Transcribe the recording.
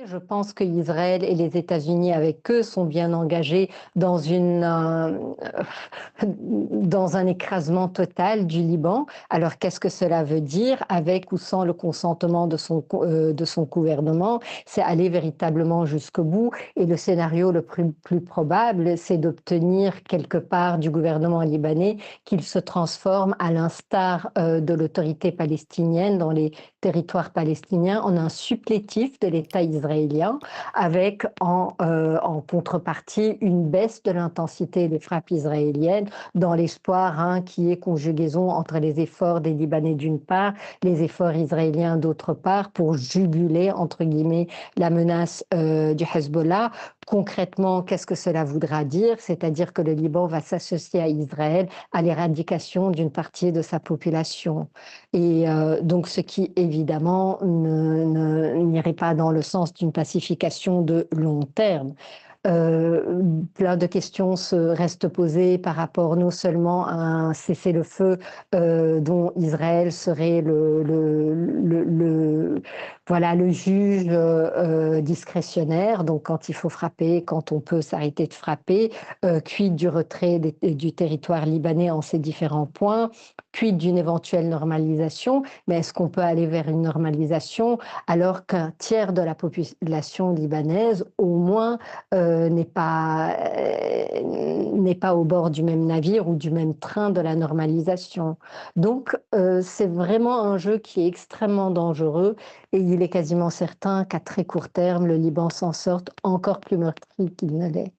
Je pense qu'Israël et les États-Unis avec eux sont bien engagés dans dans un écrasement total du Liban. Alors qu'est-ce que cela veut dire? Avec ou sans le consentement de son gouvernement, c'est aller véritablement jusqu'au bout et le scénario le plus probable, c'est d'obtenir quelque part du gouvernement libanais qu'il se transforme à l'instar, de l'autorité palestinienne dans les territoire palestinien en un supplétif de l'État israélien, avec en contrepartie une baisse de l'intensité des frappes israéliennes, dans l'espoir qu'il y ait conjugaison entre les efforts des Libanais d'une part, les efforts israéliens d'autre part, pour juguler, entre guillemets, la menace du Hezbollah. Concrètement, qu'est-ce que cela voudra dire? C'est-à-dire que le Liban va s'associer à Israël à l'éradication d'une partie de sa population. Et donc, ce qui évidemment n'irait pas dans le sens d'une pacification de long terme. Plein de questions se restent posées par rapport non seulement à un cessez-le-feu dont Israël serait voilà, le juge discrétionnaire, donc quand il faut frapper, quand on peut s'arrêter de frapper, quid du retrait du territoire libanais en ces différents points, quid d'une éventuelle normalisation, mais est-ce qu'on peut aller vers une normalisation alors qu'un tiers de la population libanaise, au moins, n'est pas au bord du même navire ou du même train de la normalisation. Donc, c'est vraiment un jeu qui est extrêmement dangereux et il est quasiment certain qu'à très court terme, le Liban s'en sorte encore plus meurtri qu'il ne l'est.